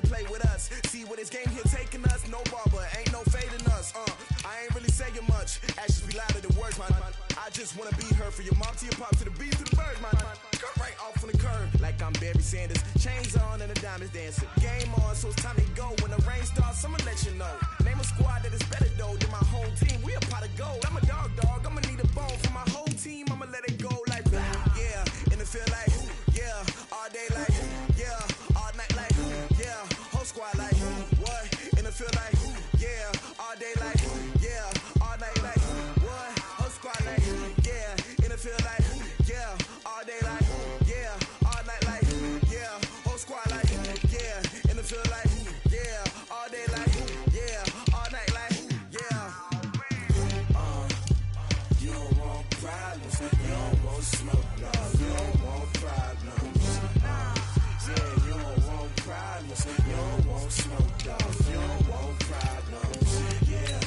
they play with us. See where this game here taking us. No barber, ain't no fading us. I ain't really saying much. Actions be louder than words, man. I just wanna be heard from your mom to your pop to the beat to the birds, man. Cut right off on the curb like I'm Barry Sanders. Chains on and the diamonds dancing. Game on, so it's time to go. When the rain starts, I'ma let you know. Name a squad that is better though than my home team. We a pot of gold. I'm a dog. I'ma need a bone for my whole team. I'ma let it go like yeah. And it feel like yeah. All day like yeah. All night like yeah. Whole squad like what? And it feel like yeah. All day like yeah. All night like what? Whole squad like yeah. And it feel like yeah. All day like yeah. All night like yeah. Whole squad like yeah. And it feel like yeah. All day like yeah. All night like yeah. You don't want problems. You don't want smoke, no. You don't want problems. Yeah, you don't want problems. You don't want smoke, dog. You don't want problems. Yeah,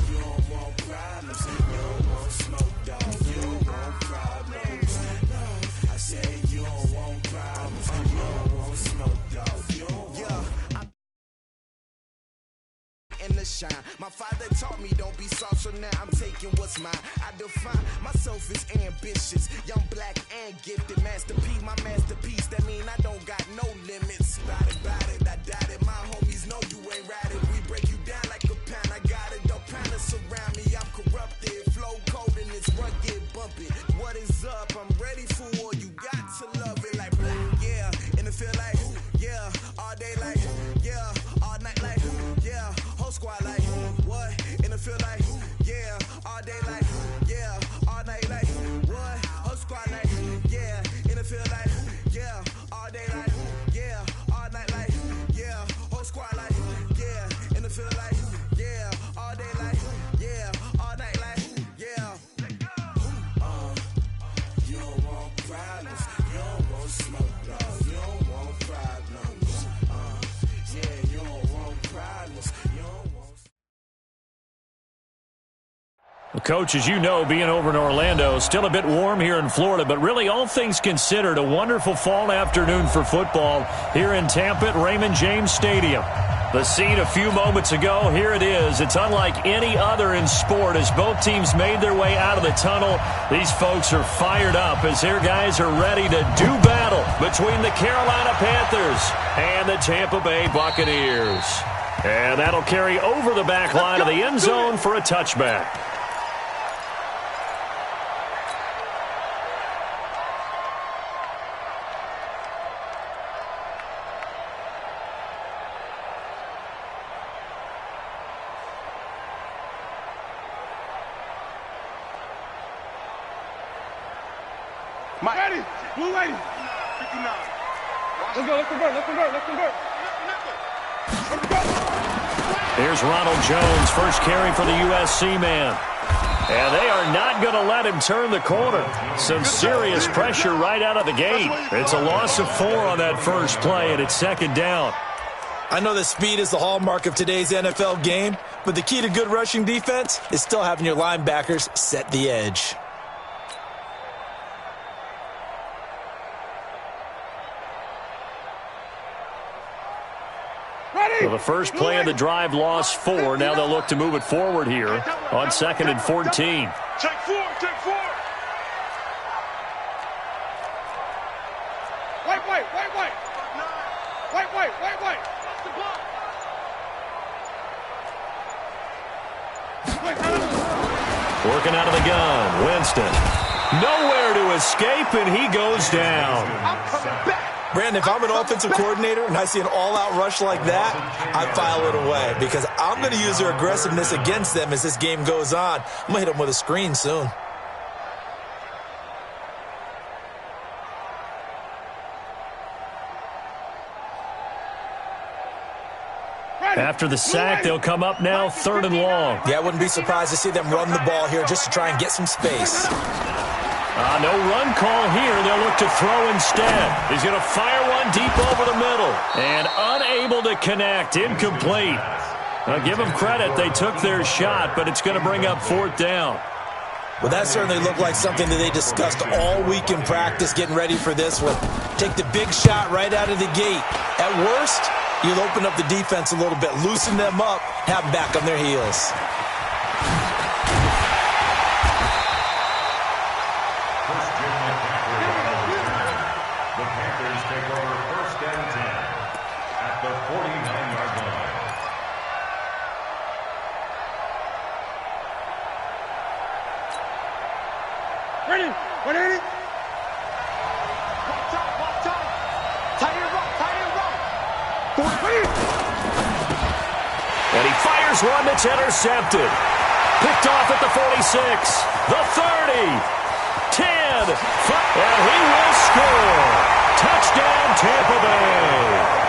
you don't want problems. You don't want smoke, dog. You don't want problems. No, I said you don't want problems. You don't want smoke, dog. You don't want in the shine. My father taught me don't be soft, so now I'm taking what's mine. I define myself as ambitious, young, black, and gifted. Masterpiece, my masterpiece. That mean I don't got no limits. Bout it, I doubt it. My homies know you ain't ratted. We break you down like a pound. I got it, don't pound to surround me. I'm corrupted, flow cold and it's rugged, bumpy. What is up? I'm ready for war. You got to love it like yeah. And it feel like yeah. All day like yeah. All night like yeah. Whole squad like what? And it feel like yeah. All day like yeah. All night like what? Whole squad like yeah. And it feel like yeah. All day like yeah. All night like yeah. Whole squad like yeah. And it feel like yeah. All day like yeah. All night like yeah. You don't want problems. You don't want smoke, no. You don't want problems. Yeah, you don't want problems. You don't want. Well, Coach, as you know, being over in Orlando, still a bit warm here in Florida, but really all things considered, a wonderful fall afternoon for football here in Tampa at Raymond James Stadium. The scene a few moments ago, here it is. It's unlike any other in sport as both teams made their way out of the tunnel. These folks are fired up as their guys are ready to do battle between the Carolina Panthers and the Tampa Bay Buccaneers. And that'll carry over the back line of the end zone for a touchback. Ready, blue lady. 59. Let's convert. Here's Ronald Jones, first carry for the USC man. And they are not going to let him turn the corner. Some serious pressure right out of the gate. It's a loss of 4 on that first play, and it's second down. I know that speed is the hallmark of today's NFL game, but the key to good rushing defense is still having your linebackers set the edge. Well, the first play of the drive lost 4. Now they'll look to move it forward here on 2nd and 14. Take 4. White. Working out of the gun, Winston. Nowhere to escape, and he goes down. I'm coming back. Brandon, if I'm an offensive coordinator and I see an all-out rush like that, I file it away because I'm going to use their aggressiveness against them as this game goes on. I'm going to hit them with a screen soon. After the sack, they'll come up now 3rd and long. Yeah, I wouldn't be surprised to see them run the ball here just to try and get some space. No run call here. They'll look to throw instead. He's going to fire one deep over the middle. And unable to connect. Incomplete. Give them credit. They took their shot, but it's going to bring up 4th down. Well, that certainly looked like something that they discussed all week in practice getting ready for this one. Take the big shot right out of the gate. At worst, You'll open up the defense a little bit, loosen them up, have them back on their heels. The Panthers take over 1st and 10 at the 49-yard line. Ready? 180. Walk tight. Tight and rock. And he fires one that's intercepted. Picked off at the 46, the 30, 10, 5, and he will score. Touchdown, Tampa Bay.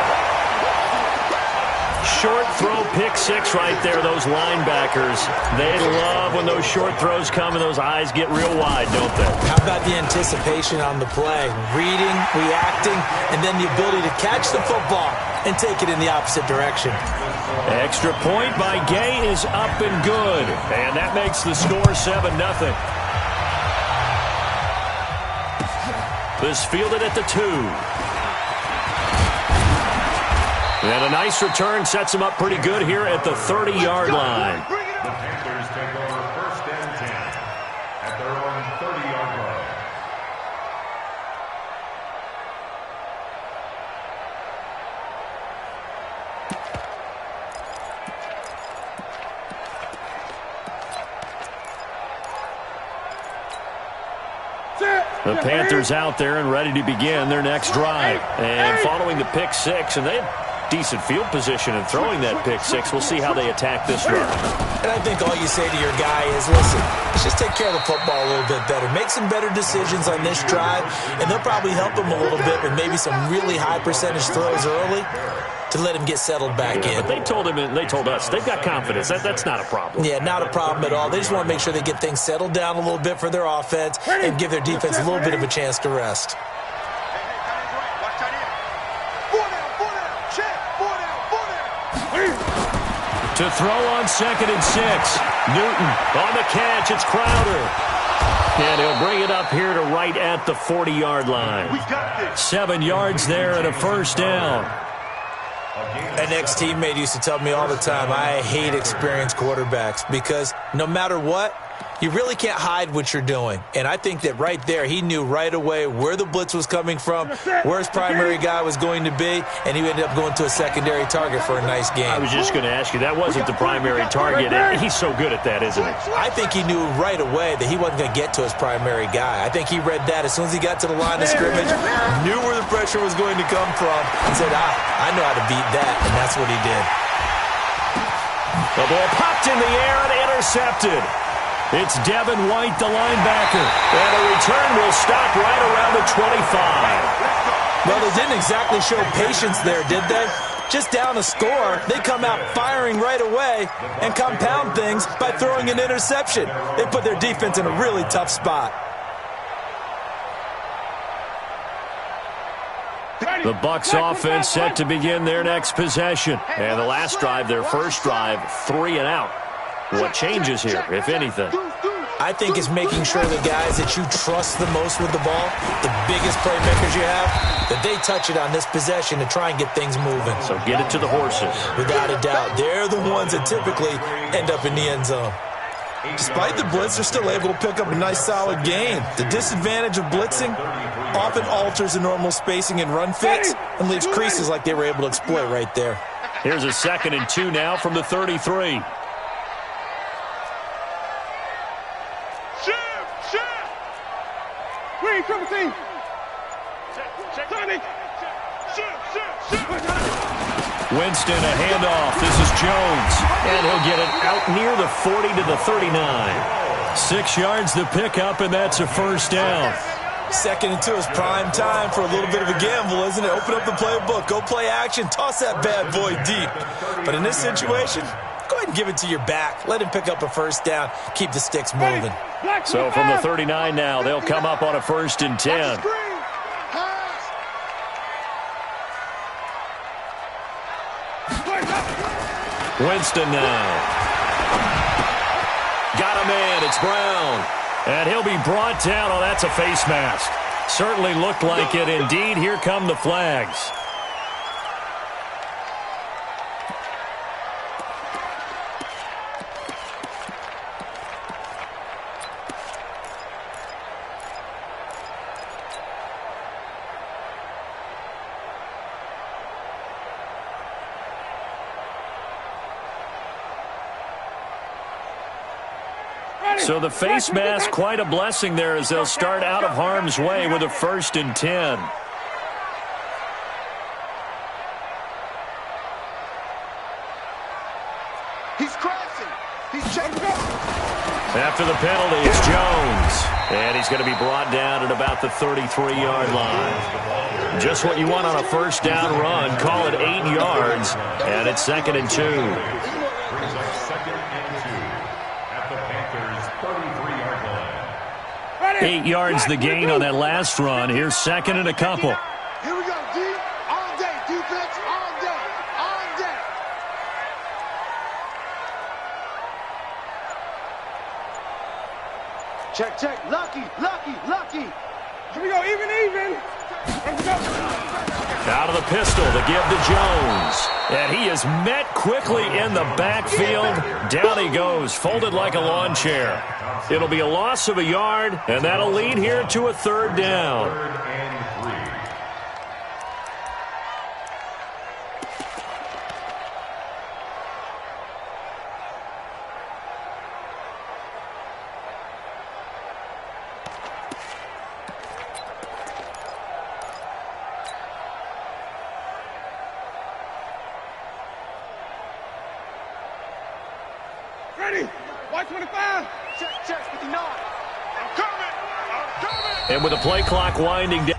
Short throw, pick six right there, those linebackers. They love when those short throws come and those eyes get real wide, don't they? How about the anticipation on the play? Reading, reacting, and then the ability to catch the football and take it in the opposite direction. Extra point by Gay is up and good. And that makes the score 7-0. This fielded at the 2. And a nice return sets him up pretty good here at the 30-yard line. The Panthers take over 1st and 10 at their own 30-yard line. The Panthers out there and ready to begin their next drive. And following the pick six, and they have decent field position in throwing that pick six. We'll see how they attack this run. And I think all you say to your guy is, listen, let's just take care of the football a little bit better. Make some better decisions on this drive, and they'll probably help him a little bit with maybe some really high percentage throws early to let him get settled back in. But they told him, and they told us, they've got confidence. That's not a problem. Yeah, not a problem at all. They just want to make sure they get things settled down a little bit for their offense and give their defense a little bit of a chance to rest. To throw on 2nd and 6. Newton on the catch. It's Crowder. And he'll bring it up here to right at the 40-yard line. 7 yards there and a first down. An ex-teammate used to tell me all the time, I hate experienced quarterbacks because no matter what, you really can't hide what you're doing. And I think that right there, he knew right away where the blitz was coming from, where his primary guy was going to be, and he ended up going to a secondary target for a nice game. I was just going to ask you, that wasn't the primary target. He's so good at that, isn't he? I think he knew right away that he wasn't going to get to his primary guy. I think he read that as soon as he got to the line of scrimmage, knew where the pressure was going to come from, and said, I know how to beat that, and that's what he did. The ball popped in the air and intercepted. It's Devin White, the linebacker. And a return will stop right around the 25. Well, they didn't exactly show patience there, did they? Just down a score, they come out firing right away and compound things by throwing an interception. They put their defense in a really tough spot. The Bucs offense set to begin their next possession. And the last drive, their first drive, 3 and out. What changes here, if anything? I think it's making sure the guys that you trust the most with the ball, the biggest playmakers you have, that they touch it on this possession to try and get things moving. So get it to the horses. Without a doubt. They're the ones that typically end up in the end zone. Despite the blitz, they're still able to pick up a nice solid gain. The disadvantage of blitzing often alters the normal spacing and run fits and leaves creases like they were able to exploit right there. Here's a 2nd and 2 now from the 33. Winston, a handoff. This is Jones. And he'll get it out near the 40 to the 39. 6 yards the pickup, and that's a first down. 2nd and 2 is prime time for a little bit of a gamble, isn't it? Open up the playbook, go play action, toss that bad boy deep. But in this situation, go ahead and give it to your back. Let him pick up a first down, keep the sticks moving. So from the 39 now, they'll come up on a 1st and 10. Winston now. Got a man. It's Brown. And he'll be brought down. Oh, that's a face mask. Certainly looked like it. Indeed, here come the flags. So the face mask, quite a blessing there as they'll start out of harm's way with a 1st and 10. He's crashing. He's checking out. After the penalty, it's Jones. And he's going to be brought down at about the 33-yard line. Just what you want on a 1st down run. Call it 8 yards. And it's 2nd and 2. Brings up 2nd and 2 at the Panthers' 33-yard line. 8 yards the gain on that last run. Here's 2nd and a couple. Here we go, D. All day. Defense, all day. All day. Check, check. Lucky, lucky, lucky. Here we go, even. Let's go. Out of the pistol, the give to Jones. And he is met quickly in the backfield. Down he goes, folded like a lawn chair. It'll be a loss of a yard, and that'll lead here to a 3rd down. 3rd and 3. Ready? White 25. Check, 59. I'm coming. And with the play clock winding down.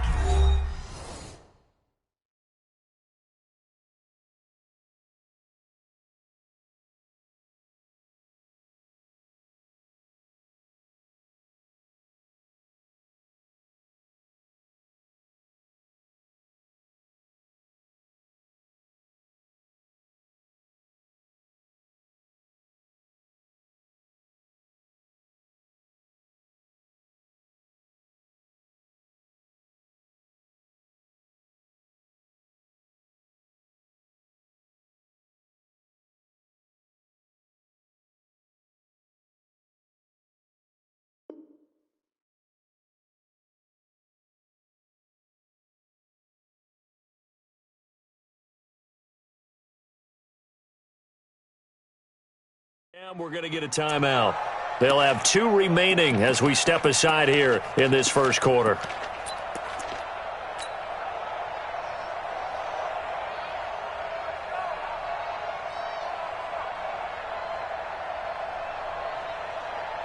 And we're going to get a timeout. They'll have 2 remaining as we step aside here in this 1st quarter.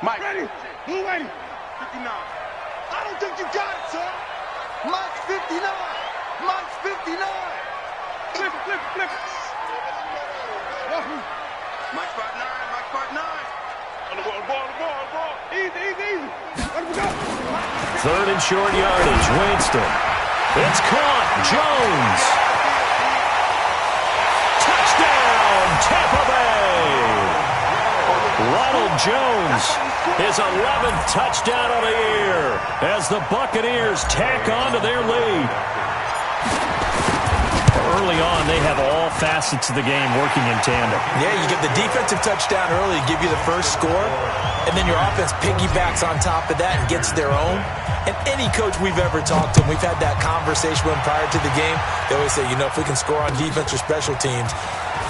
Mike. Ready. Blue 80. 59. I don't think you got it, sir. Mike's 59. Mike's 59. Flip. Mike's 59. Mike's 59. On the ball. Easy. Let me go. 3rd and short yardage. Winston. It's caught. Jones. Touchdown, Tampa Bay. Ronald Jones, his 11th touchdown of the year as the Buccaneers tack on to their lead. Early on, they have all facets of the game working in tandem. Yeah, you get the defensive touchdown early to give you the first score, and then your offense piggybacks on top of that and gets their own. And any coach we've ever talked to, and we've had that conversation with them prior to the game, they always say, if we can score on defense or special teams,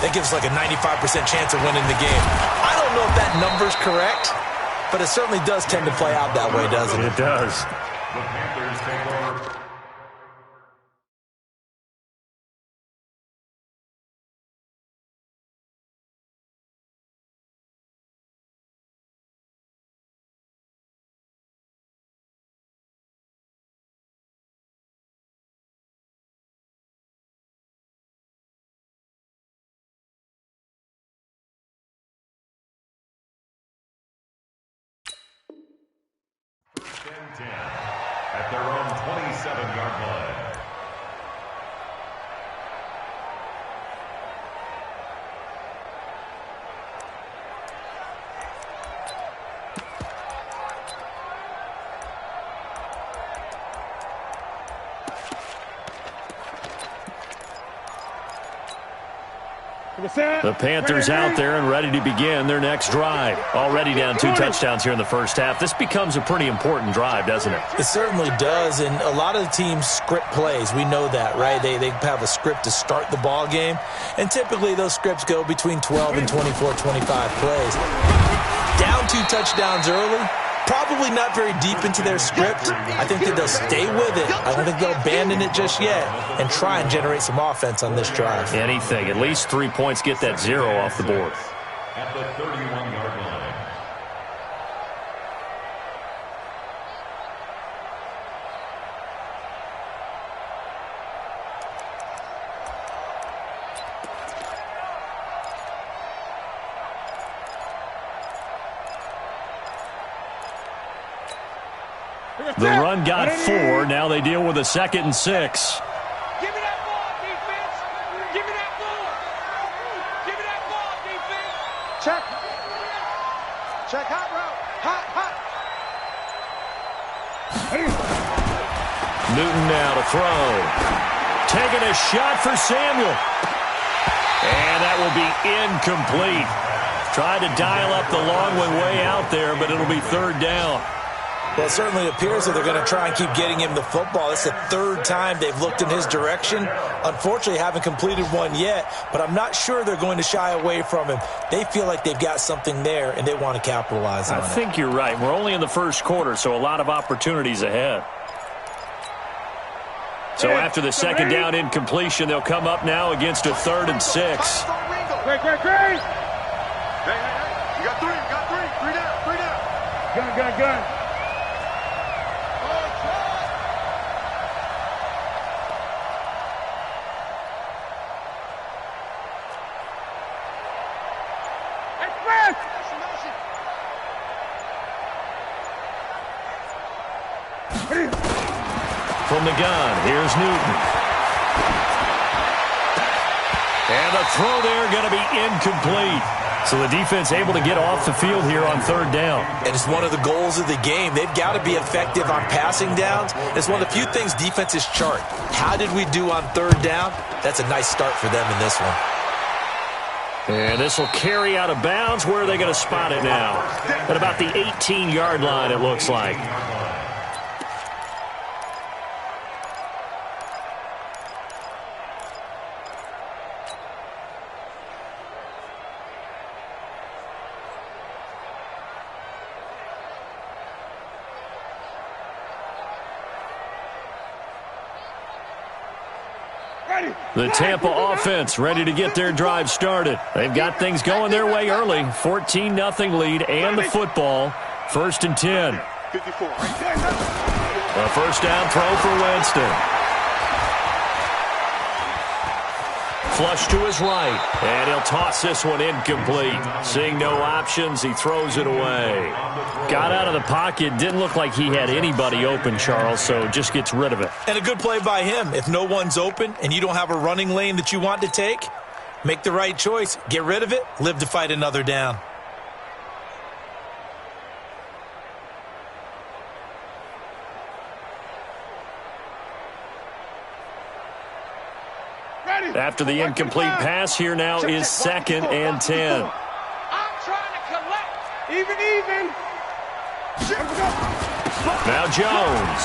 that gives us like a 95% chance of winning the game. I don't know if that number's correct, but it certainly does tend to play out that way, doesn't it? It does. The Panthers take over. First and 10 at their own 27-yard line. The Panthers out there and ready to begin their next drive. Already down 2 touchdowns here in the first half. This becomes a pretty important drive, doesn't it? It certainly does, and a lot of the teams script plays. We know that, right? They have a script to start the ball game, and typically those scripts go between 12 and 24, 25 plays. Down 2 touchdowns early. Probably not very deep into their script. I think that they'll stay with it. I don't think they'll abandon it just yet and try and generate some offense on this drive. Anything. At least 3 points, get that 0 off the board. At the 31-yard line. The run got 4. Now they deal with a 2nd and 6. Give me that ball, defense. Give me that ball. Give me that ball, defense. Check. Check hot route. Hot. Newton now to throw. Taking a shot for Samuel. And that will be incomplete. Tried to dial up the long one way out there, but it'll be 3rd down. Well, it certainly appears that they're going to try and keep getting him the football. It's the 3rd time they've looked in his direction. Unfortunately, haven't completed one yet, but I'm not sure they're going to shy away from him. They feel like they've got something there, and they want to capitalize on it. I think you're right. We're only in the 1st quarter, so a lot of opportunities ahead. So after the 2nd down incompletion, they'll come up now against a 3rd and 6. Great. Hey. You got 3. Three down. Gun. From the gun, here's Newton. And the throw there going to be incomplete. So the defense able to get off the field here on 3rd down. And it's one of the goals of the game. They've got to be effective on passing downs. It's one of the few things defenses chart. How did we do on 3rd down? That's a nice start for them in this one. And this will carry out of bounds. Where are they going to spot it now? At about the 18-yard line, it looks like. The Tampa offense ready to get their drive started. They've got things going their way early. 14-0 lead and the football. 1st and 10. 54. A 1st down throw for Winston. Flush to his right. And he'll toss this one incomplete. Seeing no options, he throws it away. Got out of the pocket. Didn't look like he had anybody open, Charles, so just gets rid of it. And a good play by him. If no one's open and you don't have a running lane that you want to take, make the right choice. Get rid of it. Live to fight another down. After the incomplete pass, here now is 2nd and 10. I'm trying to collect. Even. Now Jones.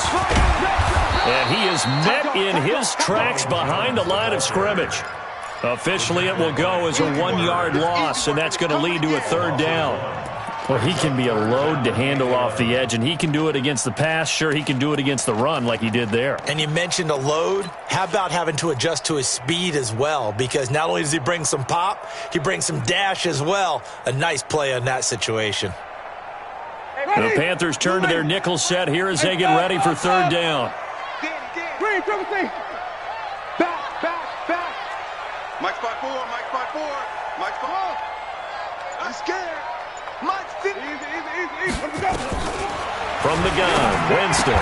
And he is met in his tracks behind the line of scrimmage. Officially, it will go as a 1-yard loss, and that's going to lead to a 3rd down. Well, he can be a load to handle off the edge, and he can do it against the pass. Sure, he can do it against the run like he did there. And you mentioned a load. How about having to adjust to his speed as well? Because not only does he bring some pop, he brings some dash as well. A nice play on that situation. The Panthers turn to their nickel set here as they get ready for 3rd down. Back. Mike spot 4. Mike spot. I'm scared. Mike's 50. Easy. From the gun, Winston.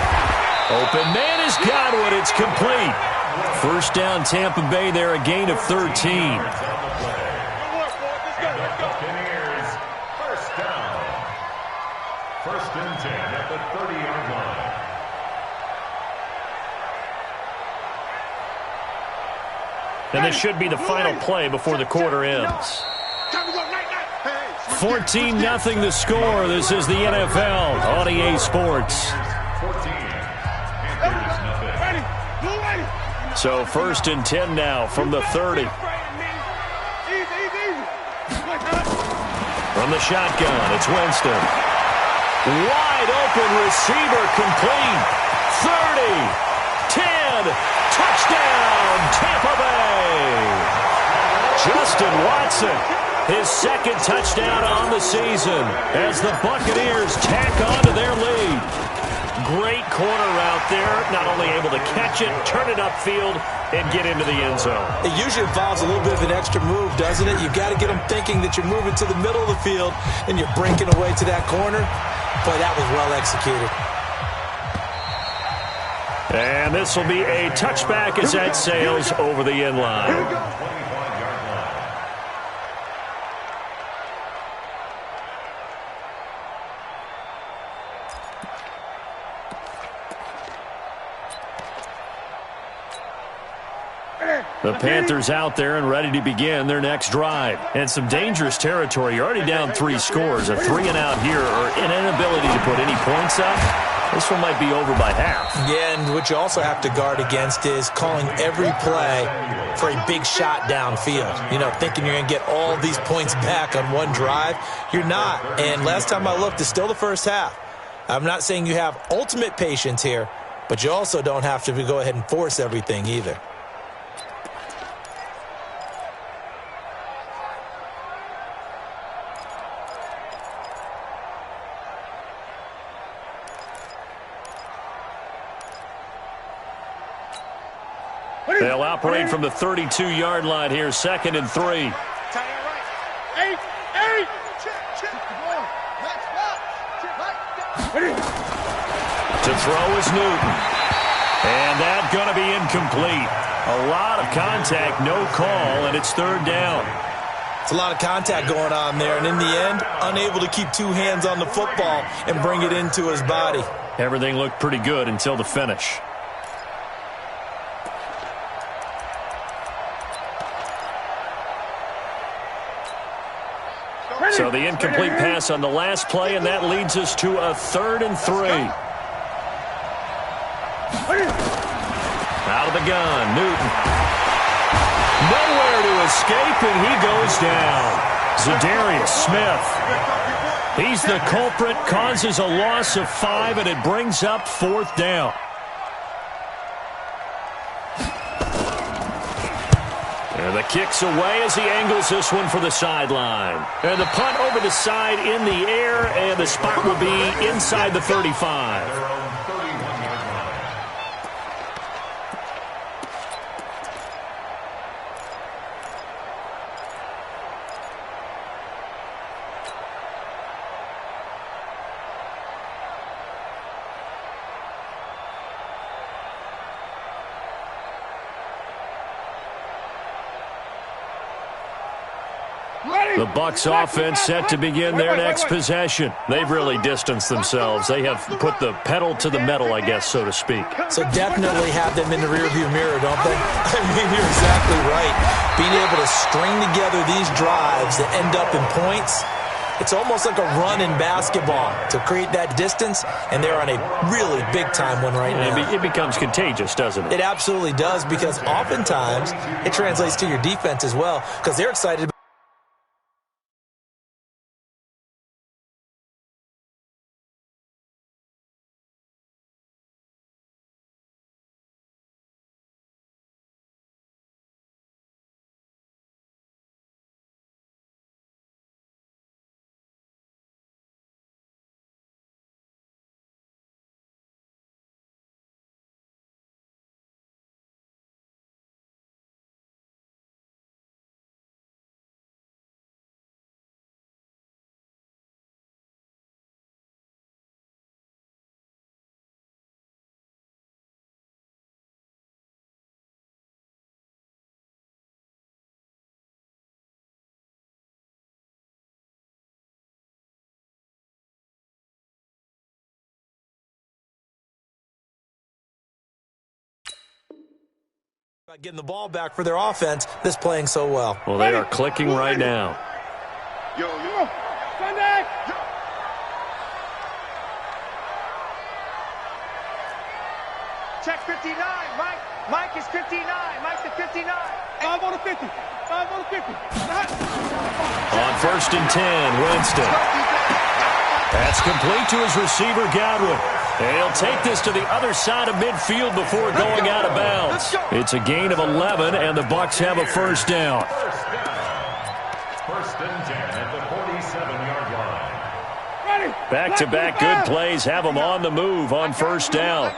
Open man has got one. It's complete. 1st down, Tampa Bay there, a gain of 13. Buccaneers, 1st down. 1st and 10 at the 30-yard line. And this should be the final play before the quarter ends. 14-0 the score. This is the NFL on EA Sports. 14. Panthers, So 1st and 10 now from the 30. From the shotgun, it's Winston. Wide open receiver complete. 30, 10, touchdown, Tampa Bay. Justin Watson, his second touchdown on the season as the Buccaneers tack on to their lead. Great corner out there, not only able to catch it, turn it upfield, and get into the end zone. It usually involves a little bit of an extra move, doesn't it? You've got to get them thinking that you're moving to the middle of the field and you're breaking away to that corner. Boy, that was well executed. And this will be a touchback as that sails over the end line. The Panthers out there and ready to begin their next drive. And some dangerous territory. You're already down 3 scores. A 3-and-out here or an inability to put any points up. This one might be over by half. Yeah, and what you also have to guard against is calling every play for a big shot downfield. You know, thinking you're going to get all these points back on one drive. You're not. And last time I looked, it's still the first half. I'm not saying you have ultimate patience here, but you also don't have to go ahead and force everything either. They'll operate from the 32-yard line here, 2nd and 3. To throw is Newton. And that's going to be incomplete. A lot of contact, no call, and it's 3rd down. It's a lot of contact going on there, and in the end, unable to keep 2 hands on the football and bring it into his body. Everything looked pretty good until the finish. So the incomplete pass on the last play, and that leads us to a 3rd and 3. Out of the gun, Newton. Nowhere to escape, and he goes down. Za'Darius Smith. He's the culprit, causes a loss of 5, and it brings up 4th down. And the kick's away as he angles this one for the sideline. And the punt over the side in the air, and the spot will be inside the 35. The Bucs offense set to begin their next possession. They've really distanced themselves. They have put the pedal to the metal, I guess, so to speak. So definitely have them in the rearview mirror, don't they? I mean, you're exactly right. Being able to string together these drives that end up in points, it's almost like a run in basketball to create that distance, and they're on a really big-time one right now. It becomes contagious, doesn't it? It absolutely does, because oftentimes it translates to your defense as well, because they're excited. Getting the ball back for their offense that's playing so well. Well, they are clicking right now. Yo, Sunday. Check 59, Mike. Mike is 59. Mike's at 59. 5 on the 50. 5 on the 50. On 1st and 10, Winston. That's complete to his receiver, Godwin. And he'll take this to the other side of midfield before going out of bounds. It's a gain of 11, and the Bucs have a first down. 1st and 10 at the 47-yard line. Back-to-back good plays have them on the move on first down.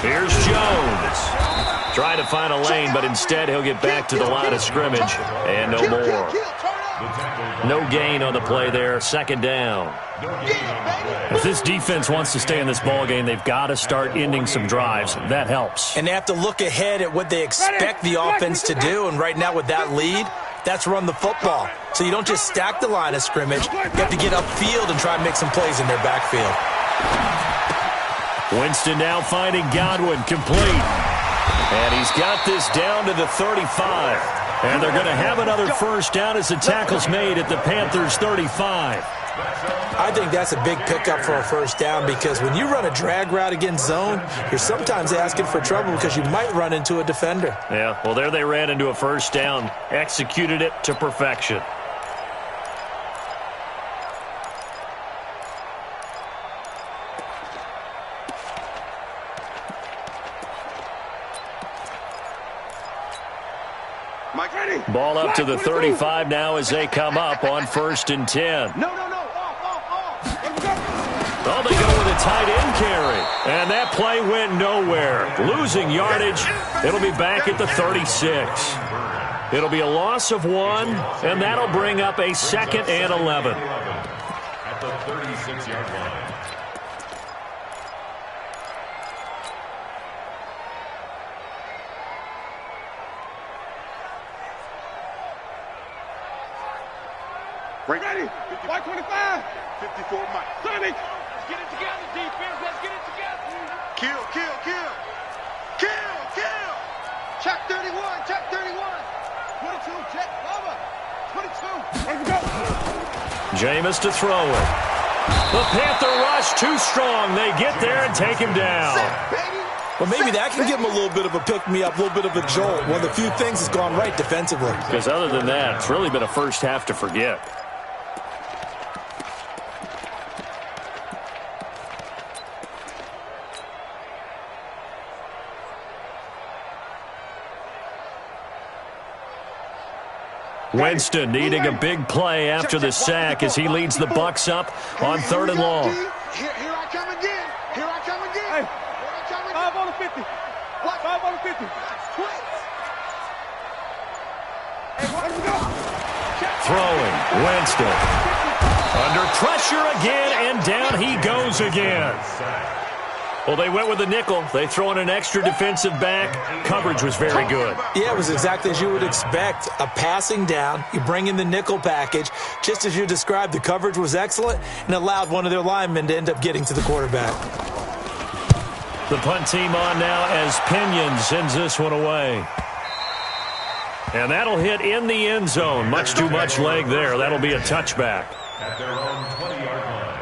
Here's Jones. Trying to find a lane, but instead he'll get back to the line of scrimmage. And no more. No gain on the play there. 2nd down. If this defense wants to stay in this ballgame, they've got to start ending some drives. That helps. And they have to look ahead at what they expect the offense to do. And right now with that lead, that's run the football. So you don't just stack the line of scrimmage. You have to get upfield and try and make some plays in their backfield. Winston now finding Godwin complete. And he's got this down to the 35. And they're going to have another first down as the tackle's made at the Panthers' 35. I think that's a big pickup for a first down because when you run a drag route against zone, you're sometimes asking for trouble because you might run into a defender. Yeah, well, there they ran into a first down, executed it to perfection. Ball up to the 35 now as they come up on 1st and 10. No. Oh, they go with a tight end carry. And that play went nowhere. Losing yardage. It'll be back at the 36. It'll be a loss of 1, and that'll bring up a 2nd and 11. At the 36-yard line. Ready? 525. 54 Mike. Sonny. Let's get it together, defense. Let's get it together. Kill. Check 31. 22. Check. Over. 22. Let's go. Jameis to throw it. The Panther rush too strong. They get there and take him down. Well, maybe that can give him a little bit of a pick-me-up, a little bit of a jolt. One of the few things that's gone right defensively. Because other than that, it's really been a first half to forget. Winston needing a big play after the sack as he leads the Bucs up on 3rd and long. Here I come again. Hey, 5 on the 50. What? 5 on the 50. Throwing, Winston. Under pressure again, and down he goes again. Well, they went with the nickel. They throw in an extra defensive back. Coverage was very good. Yeah, it was exactly as you would expect. A passing down. You bring in the nickel package. Just as you described, the coverage was excellent and allowed one of their linemen to end up getting to the quarterback. The punt team on now as Pinion sends this one away. And that'll hit in the end zone. Much too much leg there. That'll be a touchback. At their own 20-yard line.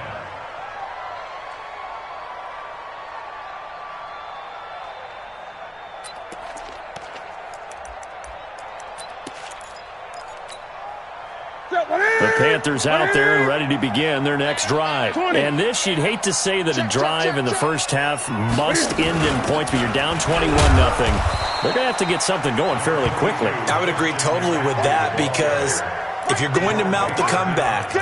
The Panthers out there and ready to begin their next drive. And this, you'd hate to say that a drive in the first half must end in points, but you're down 21-0. They're going to have to get something going fairly quickly. I would agree totally with that because if you're going to mount the comeback,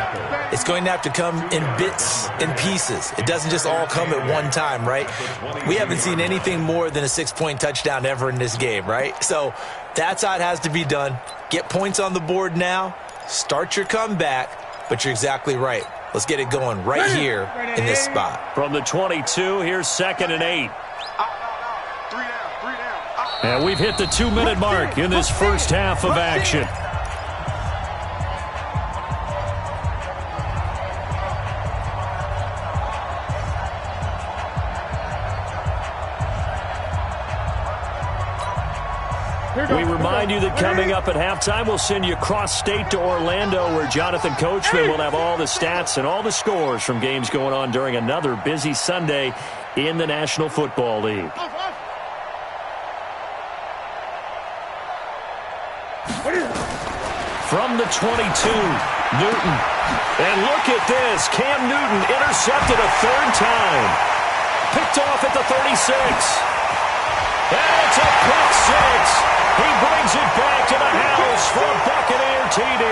it's going to have to come in bits and pieces. It doesn't just all come at one time, right? We haven't seen anything more than a 6-point touchdown ever in this game, right? So that's how it has to be done. Get points on the board now. Start your comeback, but you're exactly right. Let's get it going right here in this spot. From the 22, here's 2nd and 8. 3 down. And we've hit the 2-minute mark in this first half of action. We remind you that coming up at halftime, we'll send you cross-state to Orlando, where Jonathan Coachman will have all the stats and all the scores from games going on during another busy Sunday in the National Football League. From the 22, Newton. And look at this. Cam Newton intercepted a third time. Picked off at the 36. And it's a pick six. He brings it back to the house for a Buccaneer TD.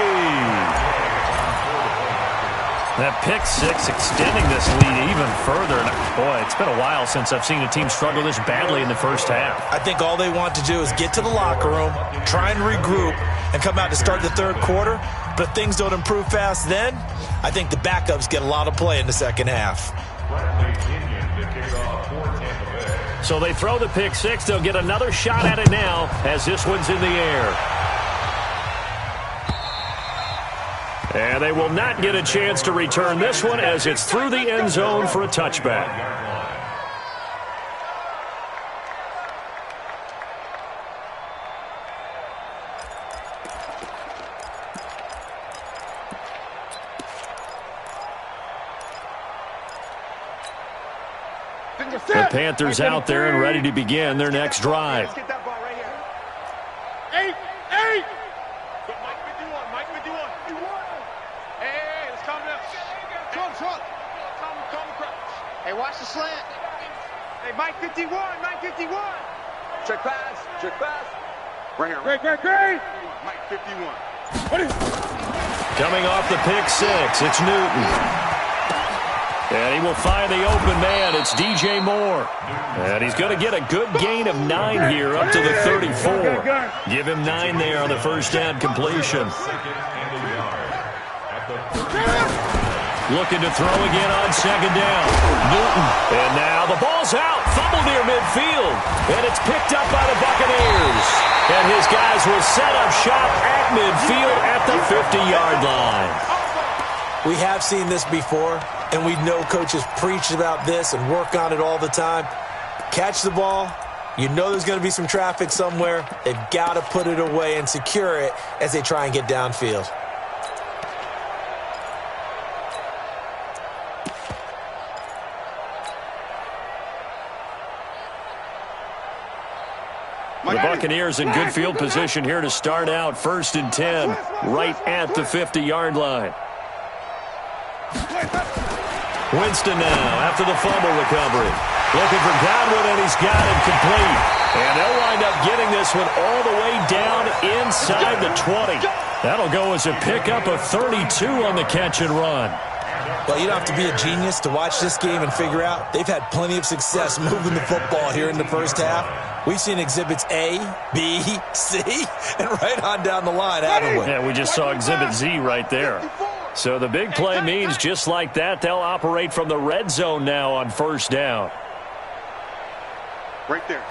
That pick six extending this lead even further. And boy, it's been a while since I've seen a team struggle this badly in the first half. I think all they want to do is get to the locker room, try and regroup, and come out to start the third quarter. But if things don't improve fast then, I think the backups get a lot of play in the second half. So they throw the pick six. They'll get another shot at it now as this one's in the air. And they will not get a chance to return this one as it's through the end zone for a touchback. The Panthers out there and ready to begin their next drive. Get that ball right here. 8. Mike 51. Mike 51. Hey, let's calm down. Calm. Hey, watch the slant. Hey, Mike 51. Mike 51. Check pass. Right here. Great. Mike 51. Coming off the pick six, it's Newton. And he will find the open man. It's DJ Moore. And he's going to get a good gain of 9 here up to the 34. Give him 9 there on the first down completion. Looking to throw again on second down. Newton. And now the ball's out. Fumble near midfield. And it's picked up by the Buccaneers. And his guys will set up shop at midfield at the 50-yard line. We have seen this before, and we know coaches preach about this and work on it all the time. Catch the ball. You know there's going to be some traffic somewhere. They've got to put it away and secure it as they try and get downfield. The Buccaneers in good field position here to start out 1st and 10, right at the 50-yard line. Winston now after the fumble recovery. Looking for Godwin, and he's got it complete. And they'll wind up getting this one all the way down inside the 20. That'll go as a pickup of 32 on the catch and run. Well, you don't have to be a genius to watch this game and figure out they've had plenty of success moving the football here in the first half. We've seen exhibits A, B, C, and right on down the line, haven't we? Yeah, we just saw exhibit Z right there. So the big play means just like that, they'll operate from the red zone now on first down. Right there.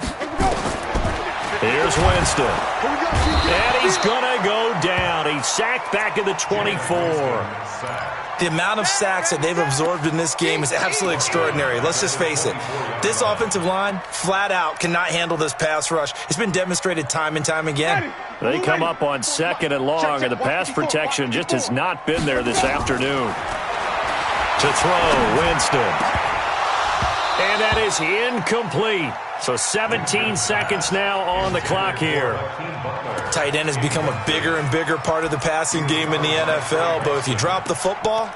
Here's Winston. And he's going to go down. He's sacked back at the 24. The amount of sacks that they've absorbed in this game is absolutely extraordinary. Let's just face it. This offensive line, flat out, cannot handle this pass rush. It's been demonstrated time and time again. They come up on 2nd and long, and the pass protection just has not been there this afternoon. To throw, Winston. And that is incomplete. So 17 seconds now on the clock here. Tight end has become a bigger and bigger part of the passing game in the NFL, but if you drop the football,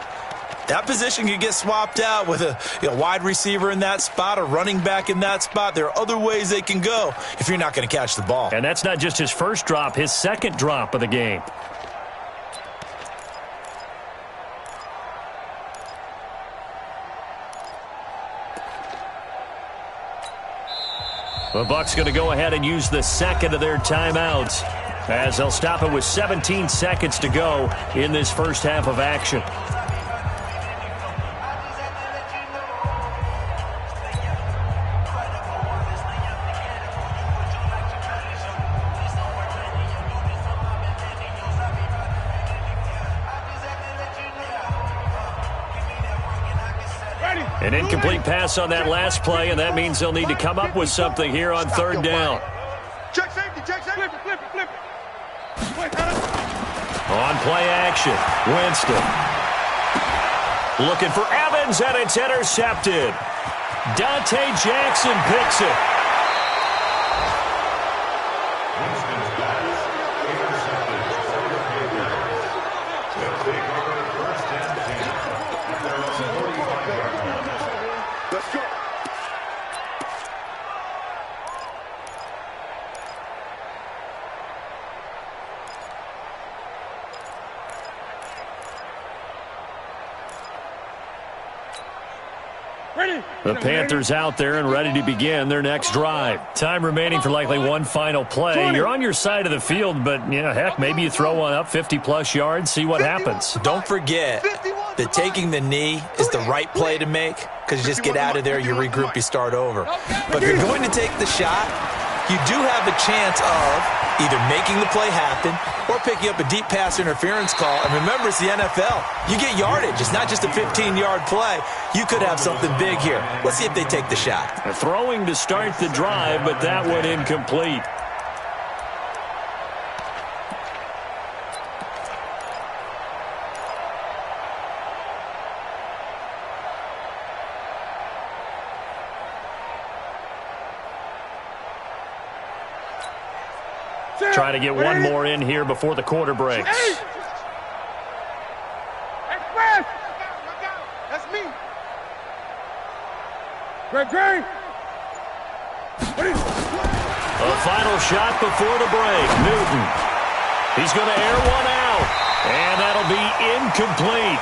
that position could get swapped out with a wide receiver in that spot, a running back in that spot. There are other ways they can go if you're not going to catch the ball. And that's not just his first drop, his second drop of the game. The Bucs going to go ahead and use the second of their timeouts as they'll stop it with 17 seconds to go in this first half of action. An incomplete pass on that last play, and that means they'll need to come up with something here on third down. Check safety, flip it. On play action, Winston. Looking for Evans, and it's intercepted. Dante Jackson picks it. The Panthers out there and ready to begin their next drive. Time remaining for likely one final play. You're on your side of the field, but, heck, maybe you throw one up 50-plus yards, see what happens. Don't forget that taking the knee is the right play to make because you just get out of there, you regroup, you start over. But if you're going to take the shot, you do have a chance of either making the play happen or picking up a deep pass interference call. And remember, it's the NFL. You get yardage. It's not just a 15-yard play. You could have something big here. Let's see if they take the shot. Throwing to start the drive, but that one incomplete. Trying to get one more in here before the quarter breaks. Express! That's me. Great. A final shot before the break. Newton. He's going to air one out. And that'll be incomplete.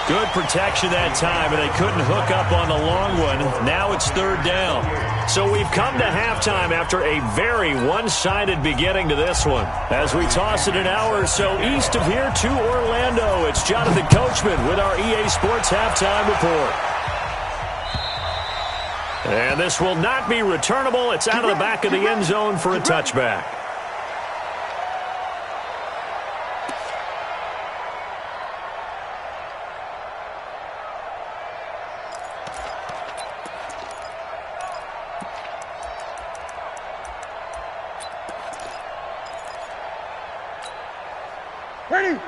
Good protection that time, and they couldn't hook up on the long one. Now it's third down. So we've come to halftime after a very one-sided beginning to this one. As we toss it an hour or so east of here to Orlando, it's Jonathan Coachman with our EA Sports Halftime Report. And this will not be returnable. It's out of the back of the end zone for a touchback.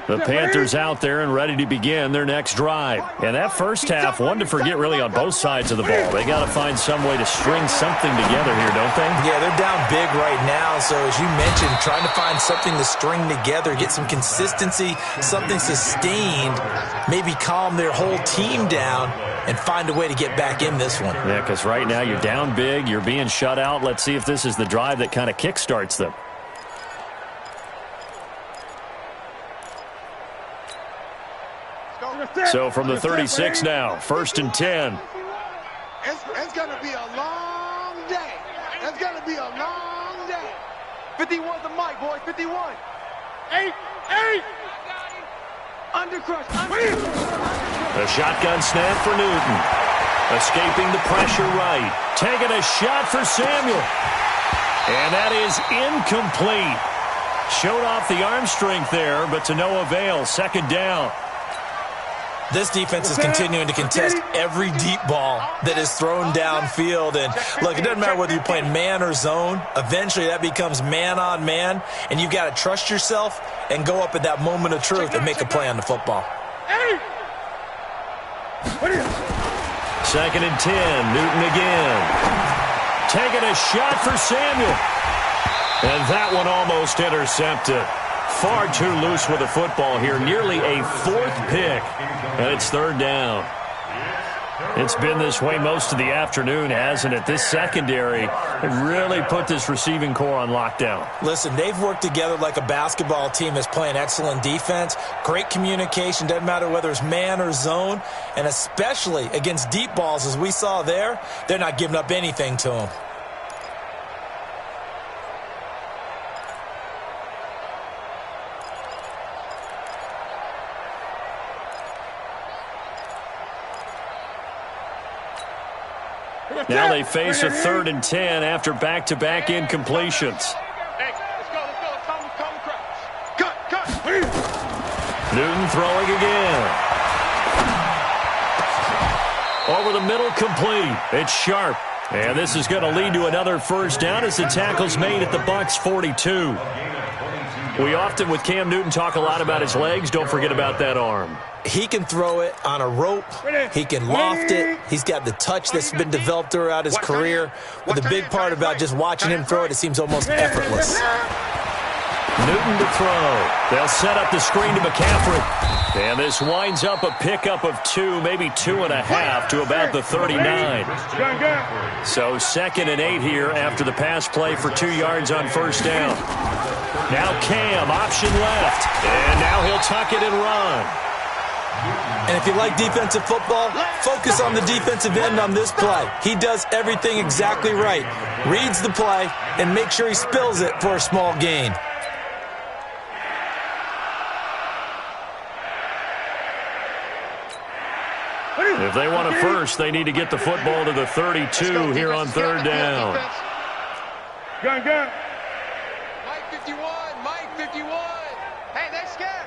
The Panthers out there and ready to begin their next drive. And that first half, one to forget really on both sides of the ball. They got to find some way to string something together here, don't they? Yeah, they're down big right now. So as you mentioned, trying to find something to string together, get some consistency, something sustained, maybe calm their whole team down and find a way to get back in this one. Yeah, because right now you're down big, you're being shut out. Let's see if this is the drive that kind of kickstarts them. So from the 36 now, 1st and 10. It's going to be a long day. It's going to be a long day. 51 the mic, boy. 51. 8. Undercrush. A shotgun snap for Newton. Escaping the pressure right. Taking a shot for Samuel. And that is incomplete. Showed off the arm strength there, but to no avail. 2nd down. This defense is continuing to contest every deep ball that is thrown downfield. And, look, it doesn't matter whether you're playing man or zone. Eventually that becomes man on man, and you've got to trust yourself and go up at that moment of truth and make a play on the football. 2nd and 10. Newton again. Taking a shot for Samuel. And that one almost intercepted. Far too loose with the football here. Nearly a 4th pick. And it's 3rd down. It's been this way most of the afternoon, hasn't it? This secondary really put this receiving core on lockdown. Listen, they've worked together like a basketball team that's playing excellent defense. Great communication. Doesn't matter whether it's man or zone. And especially against deep balls, as we saw there, they're not giving up anything to them. Now they face a 3rd and 10 after back-to-back incompletions. Hey, let's go. Cut. Newton throwing again. Over the middle, complete. It's sharp. And this is going to lead to another 1st down as the tackle's made at the Bucs 42. We often, with Cam Newton, talk a lot about his legs. Don't forget about that arm. He can throw it on a rope. He can loft it. He's got the touch that's been developed throughout his career. But the big part about just watching him throw it, it seems almost effortless. Newton to throw. They'll set up the screen to McCaffrey. And this winds up a pickup of 2, maybe 2.5 to about the 39. So 2nd and 8 here after the pass play for 2 yards on 1st down. Now Cam, option left. And now he'll tuck it and run. And if you like defensive football, focus on the defensive end on this play. He does everything exactly right. Reads the play and makes sure he spills it for a small gain. If they want a first, they need to get the football to the 32 here on third down. Gun. Mike 51. Hey, they're scared.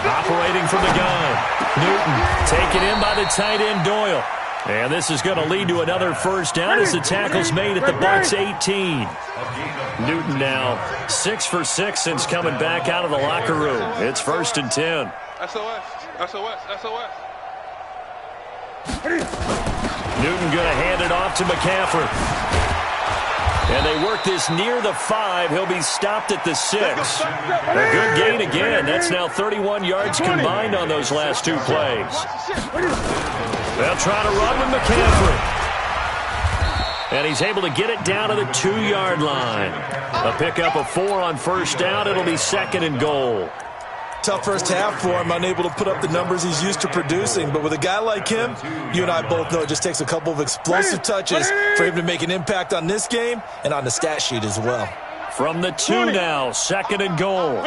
Operating from the gun. Newton taken in by the tight end Doyle. And this is going to lead to another first down as the tackle's made at the Bucs 18. Newton now 6 for 6 since coming back out of the locker room. It's 1st and 10. SOS. Newton going to hand it off to McCaffrey. And they work this near the 5. He'll be stopped at the 6. A good gain again. That's now 31 yards combined on those last 2 plays. They'll try to run with McCaffrey. And he's able to get it down to the 2-yard line. A pickup of 4 on first down. It'll be 2nd and goal. Tough first half for him, unable to put up the numbers he's used to producing. But with a guy like him, you and I both know it just takes a couple of explosive touches for him to make an impact on this game and on the stat sheet as well. From the 2 now, 2nd and goal.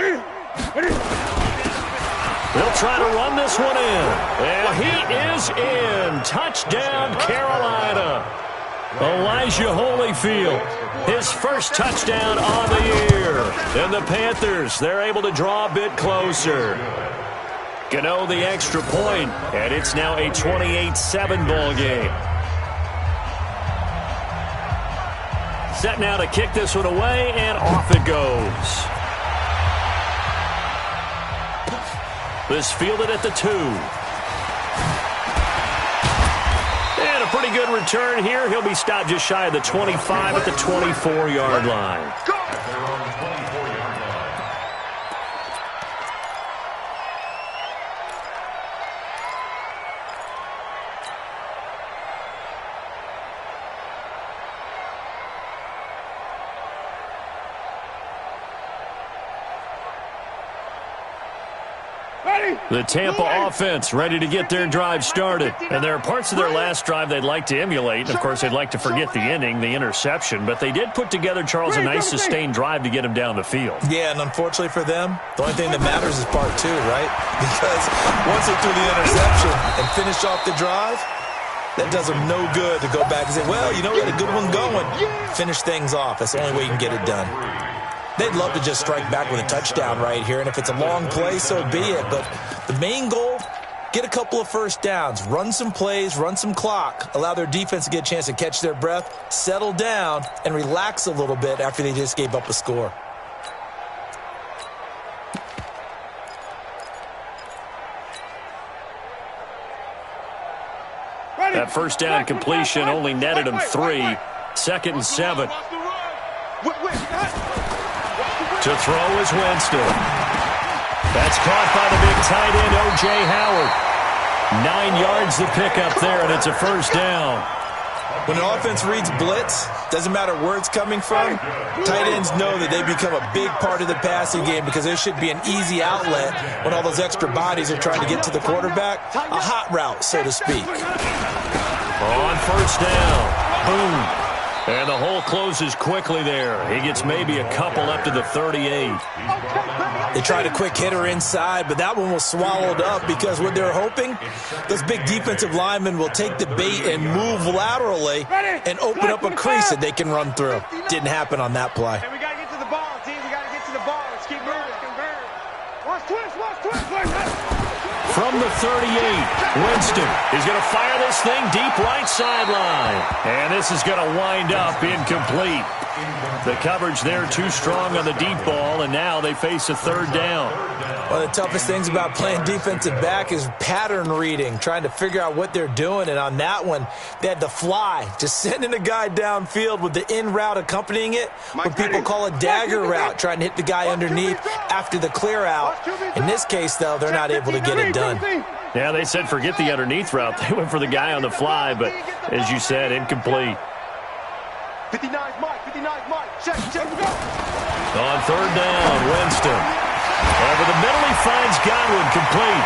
They'll try to run this one in. And he is in. Touchdown, Carolina. Elijah Holyfield, his first touchdown on the year. And the Panthers, they're able to draw a bit closer. Gano the extra point, and it's now a 28-7 ball game. Set now to kick this one away, and off it goes. This fielded at the 2. And a pretty good return here. He'll be stopped just shy of the 25 at the 24-yard line. The Tampa offense ready to get their drive started. And there are parts of their last drive they'd like to emulate. And, of course, they'd like to forget the ending, the interception. But they did put together, Charles, a nice sustained drive to get him down the field. Yeah, and unfortunately for them, the only thing that matters is part 2, right? Because once they threw the interception and finished off the drive, that does them no good to go back and say, well, you know, we had a good one going. Finish things off. That's the only way you can get it done. They'd love to just strike back with a touchdown right here, and if it's a long play, so be it. But the main goal, get a couple of first downs, run some plays, run some clock, allow their defense to get a chance to catch their breath, settle down, and relax a little bit after they just gave up a score. That first down completion only netted him 3. 2nd and 7. To throw is Winston. That's caught by the big tight end, O.J. Howard. 9 yards to pick up there, and it's a first down. When an offense reads blitz, doesn't matter where it's coming from, tight ends know that they become a big part of the passing game because there should be an easy outlet when all those extra bodies are trying to get to the quarterback. A hot route, so to speak. On first down. Boom. And the hole closes quickly there. He gets maybe a couple up to the 38. They tried a quick hitter inside, but that one was swallowed up because what they're hoping, those big defensive linemen will take the bait and move laterally and open up a crease that they can run through. Didn't happen on that play. Hey, we got to get to the ball, team. We got to get to the ball. Let's keep moving. Watch twist. From the 38, Winston is going to fire this thing deep right sideline. And this is going to wind up incomplete. The coverage there too strong on the deep ball, and now they face a third down. One of the toughest things about playing defensive back is pattern reading, trying to figure out what they're doing. And on that one, they had to fly, just sending a guy downfield with the in route accompanying it, what people call a dagger route, trying to hit the guy underneath after the clear out. In this case, though, they're not able to get it done. Yeah, they said forget the underneath route. They went for the guy on the fly, but as you said, incomplete. 59 Mike. Check. On third down, Winston. Over the middle, he finds Godwin, complete.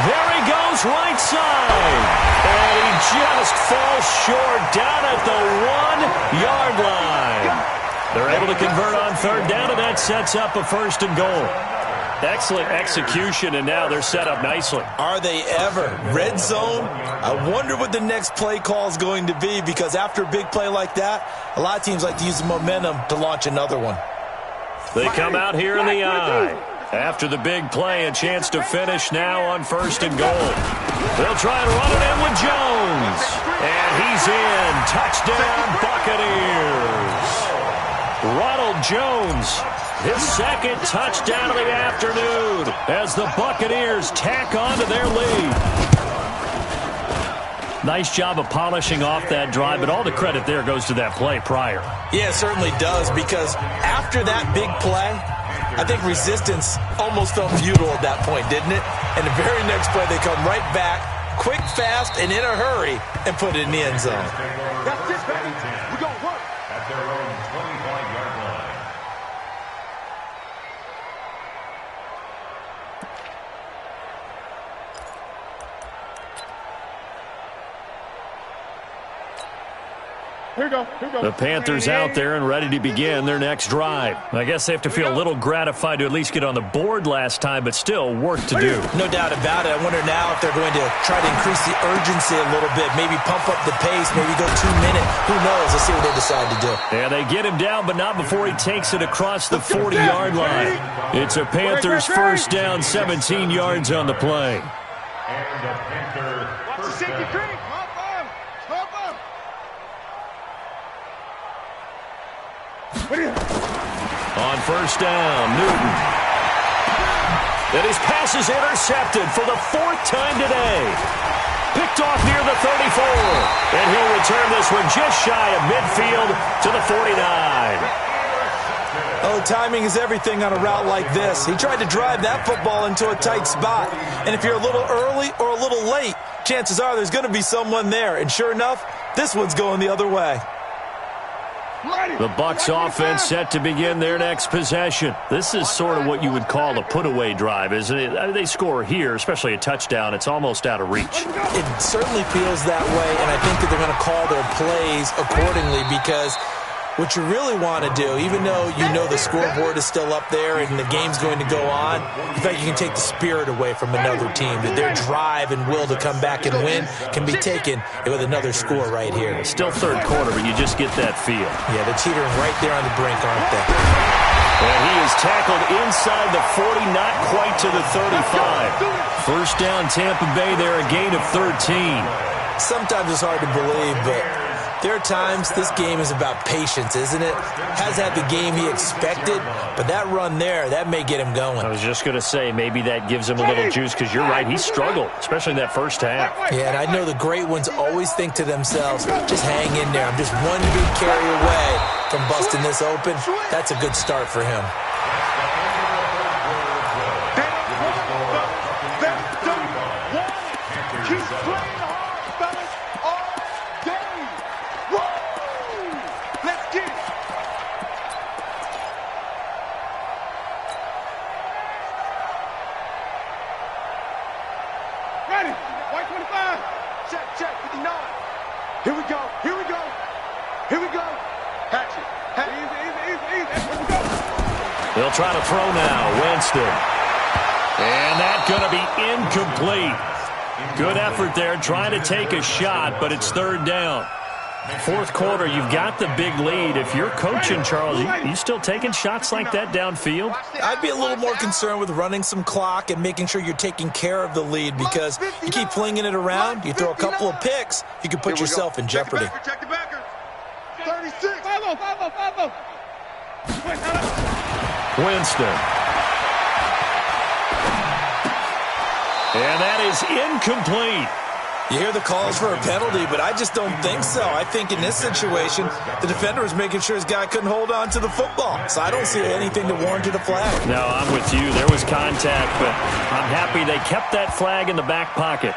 There he goes, right side. And he just falls short down at the 1-yard line. They're able to convert on third down, and that sets up a 1st and goal. Excellent execution, and now they're set up nicely. Are they ever? Red zone? I wonder what the next play call is going to be, because after a big play like that, a lot of teams like to use the momentum to launch another one. They come out here in the eye. After the big play, a chance to finish now on 1st and goal. They'll try and run it in with Jones. And he's in. Touchdown, Buccaneers. Ronald Jones, his 2nd touchdown of the afternoon as the Buccaneers tack on to their lead. Nice job of polishing off that drive, but all the credit there goes to that play prior. Yeah, it certainly does, because after that big play, I think resistance almost felt futile at that point, didn't it? And the very next play, they come right back, quick, fast, and in a hurry, and put it in the end zone. That's it, baby. We're going to work. At their own 25-yard line. Here we go. The Panthers out there and ready to begin their next drive. I guess they have to feel a little gratified to at least get on the board last time, but still work to do. No doubt about it. I wonder now if they're going to try to increase the urgency a little bit, maybe pump up the pace, maybe go 2 minute. Who knows? Let's see what they decide to do. Yeah, they get him down, but not before he takes it across the 40-yard line. It's a Panthers 1st down, 17 yards on the play. And the Panther first down. On 1st down, Newton. And his pass is intercepted for the 4th time today. Picked off near the 34. And he'll return this one just shy of midfield to the 49. Oh, timing is everything on a route like this. He tried to drive that football into a tight spot. And if you're a little early or a little late, chances are there's going to be someone there. And sure enough, this one's going the other way. The Bucs offense set to begin their next possession. This is sort of what you would call a put-away drive, isn't it? I mean, they score here, especially a touchdown. It's almost out of reach. It certainly feels that way, and I think that they're going to call their plays accordingly, because what you really want to do, even though you know the scoreboard is still up there and the game's going to go on, in fact, you can take the spirit away from another team, that their drive and will to come back and win can be taken with another score right here. Still 3rd quarter, but you just get that feel. Yeah, they're teetering right there on the brink, aren't they? And he is tackled inside the 40, not quite to the 35. 1st down, Tampa Bay there, a gain of 13. Sometimes it's hard to believe, but there are times this game is about patience, isn't it? Hasn't had the game he expected, but that run there, that may get him going. I was just going to say, maybe that gives him a little juice, because you're right, he struggled, especially in that 1st half. Yeah, and I know the great ones always think to themselves, just hang in there. I'm just one big carry away from busting this open. That's a good start for him. Here we go. Here we go. Here we go. Hatchet. Easy. Here we go. They'll try to throw now. Winston. And that's going to be incomplete. Good effort there trying to take a shot, but it's 3rd down. 4th quarter, you've got the big lead. If you're coaching, Charles, you still taking shots like that downfield? I'd be a little more concerned with running some clock and making sure you're taking care of the lead, because you keep flinging it around, you throw a couple of picks, you can put yourself in jeopardy. Check the backer. 36. 5-0. Winston. And that is incomplete. You hear the calls for a penalty, but I just don't think so. I think in this situation, the defender was making sure his guy couldn't hold on to the football. So I don't see anything to warrant a flag. No, I'm with you. There was contact, but I'm happy they kept that flag in the back pocket.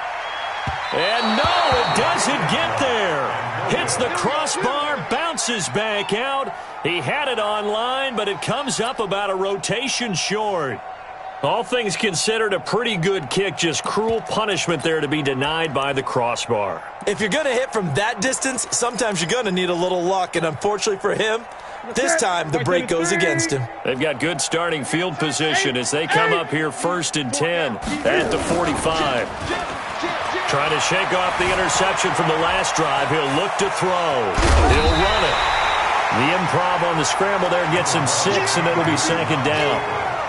And no, it doesn't get there. Hits the crossbar, bounces back out. He had it on line, but it comes up about a rotation short. All things considered, a pretty good kick. Just cruel punishment there to be denied by the crossbar. If you're going to hit from that distance, sometimes you're going to need a little luck. And unfortunately for him, this time the break goes against him. They've got good starting field position as they come up here 1st and 10 at the 45. Trying to shake off the interception from the last drive. He'll look to throw. He'll run it. The improv on the scramble there gets him 6, and it'll be 2nd down.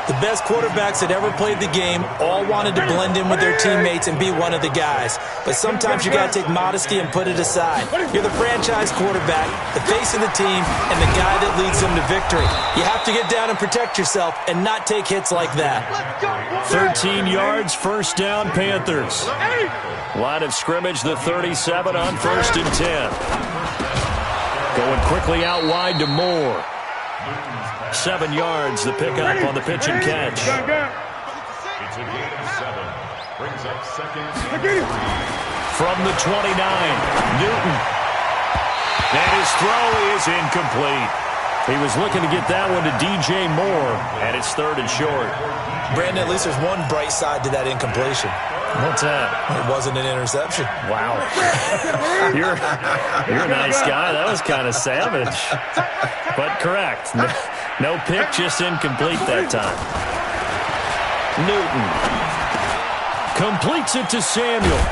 The best quarterbacks that ever played the game all wanted to blend in with their teammates and be one of the guys. But sometimes you got to take modesty and put it aside. You're the franchise quarterback, the face of the team, and the guy that leads them to victory. You have to get down and protect yourself and not take hits like that. 13 yards, 1st down, Panthers. Line of scrimmage, the 37 on 1st and 10. Going quickly out wide to Moore. 7 yards, the pickup on the pitch and catch. It's a gain of 7. Brings up 2nd. From the 29, Newton. And his throw is incomplete. He was looking to get that one to DJ Moore, and it's 3rd and short. Brandon, at least there's one bright side to that incompletion. What's that? It wasn't an interception. Wow. You're a nice guy. That was kind of savage. But correct. No pick, just incomplete that time. Newton completes it to Samuel.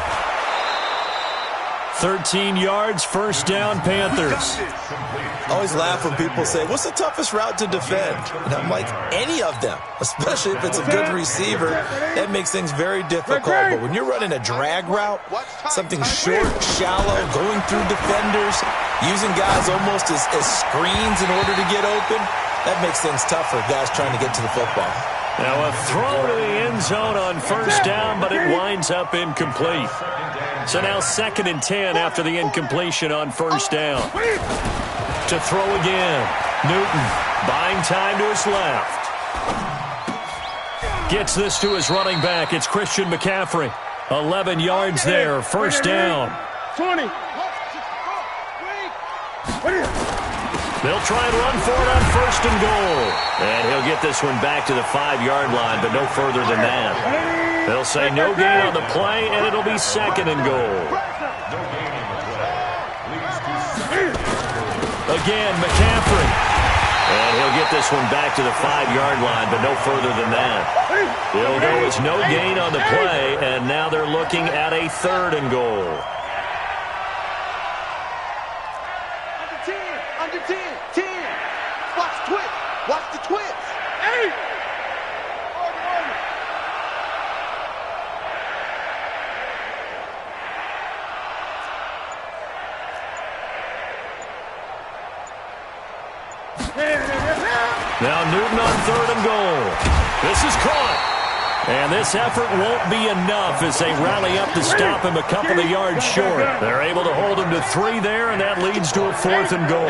13 yards, 1st down, Panthers. I always laugh when people say, what's the toughest route to defend? And I'm like, any of them, especially if it's a good receiver. That makes things very difficult. But when you're running a drag route, something short, shallow, going through defenders, using guys almost as screens in order to get open, that makes things tough for guys trying to get to the football. Now a throw to the end zone on 1st down, but it winds up incomplete. So now 2nd and 10 after the incompletion on 1st down. To throw again. Newton buying time to his left. Gets this to his running back. It's Christian McCaffrey. 11 yards there. 1st down. 20. They'll try and run for it on 1st and goal. And he'll get this one back to the 5-yard line, but no further than that. They'll say no gain on the play, and it'll be 2nd and goal. Again, McCaffrey. And he'll get this one back to the 5-yard line, but no further than that. He'll go as no gain on the play, and now they're looking at a 3rd and goal. Under 10. 10. Watch the twist. Watch the twist. 8. Now Newton on 3rd and goal. This is caught. And this effort won't be enough as they rally up to stop him a couple of yards short. They're able to hold him to 3 there, and that leads to a 4th and goal.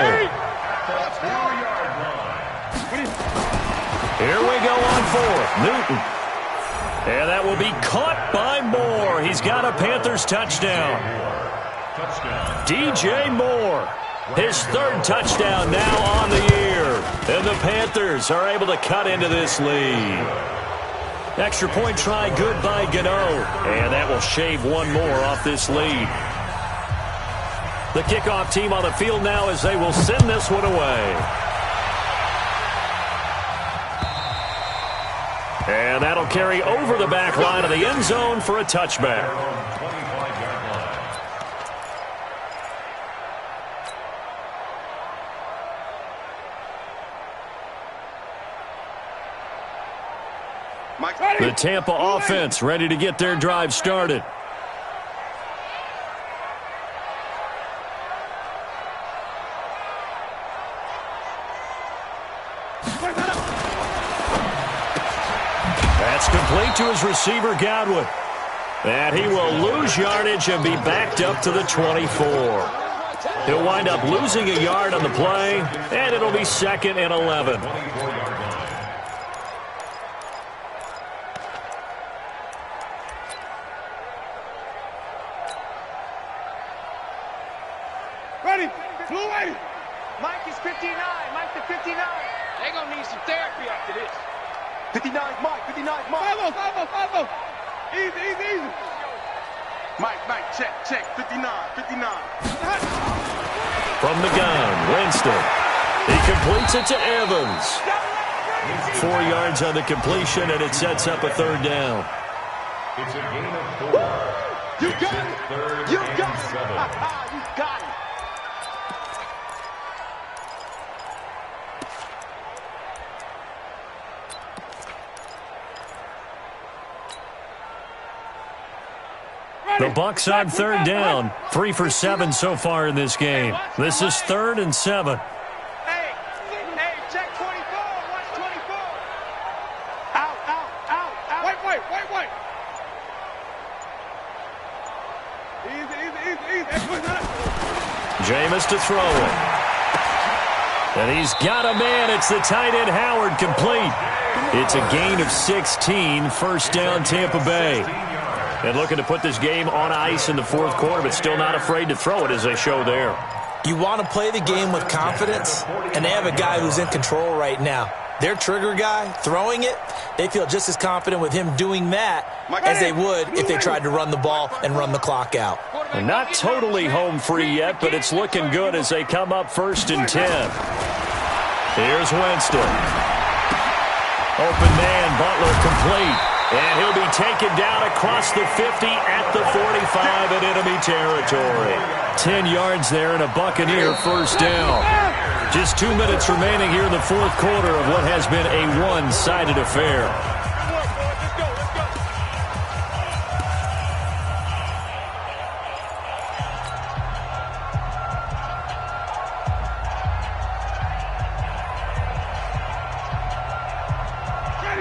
Here we go on 4th. Newton. And that will be caught by Moore. He's got a Panthers touchdown. DJ Moore. His 3rd touchdown now on the year. And the Panthers are able to cut into this lead. Extra point try good by Gano. And that will shave one more off this lead. The kickoff team on the field now as they will send this one away. And that'll carry over the back line of the end zone for a touchback. The Tampa offense ready to get their drive started. That's complete to his receiver, Godwin. And he will lose yardage and be backed up to the 24. He'll wind up losing a yard on the play, and it'll be 2nd and 11. Mike is 59. Mike the 59. They gonna need some therapy after this. 59 Mike. 59 Mike. Follow. Easy. Mike, check. 59. From the gun, Winston. He completes it to Evans. 4 yards on the completion, and it sets up a third down. It's a gain of 4. You got it. You got it. The Bucs on third down. 3 for 7 so far in this game. This is 3rd and 7. Hey, check 24. Watch 24. Out. Wait. Easy. Jameis to throw it. And he's got a man. It's the tight end Howard, complete. It's a gain of 16. First down, Tampa Bay. And looking to put this game on ice in the fourth quarter, but still not afraid to throw it, as they show there. You want to play the game with confidence, and they have a guy who's in control right now. Their trigger guy, throwing it, they feel just as confident with him doing that as they would if they tried to run the ball and run the clock out. And not totally home free yet, but it's looking good as they come up 1st and 10. Here's Winston. Open man, Butler complete. And he'll be taken down across the 50 at the 45 in enemy territory. 10 yards there and a Buccaneer first down. Just 2 minutes remaining here in the fourth quarter of what has been a one-sided affair.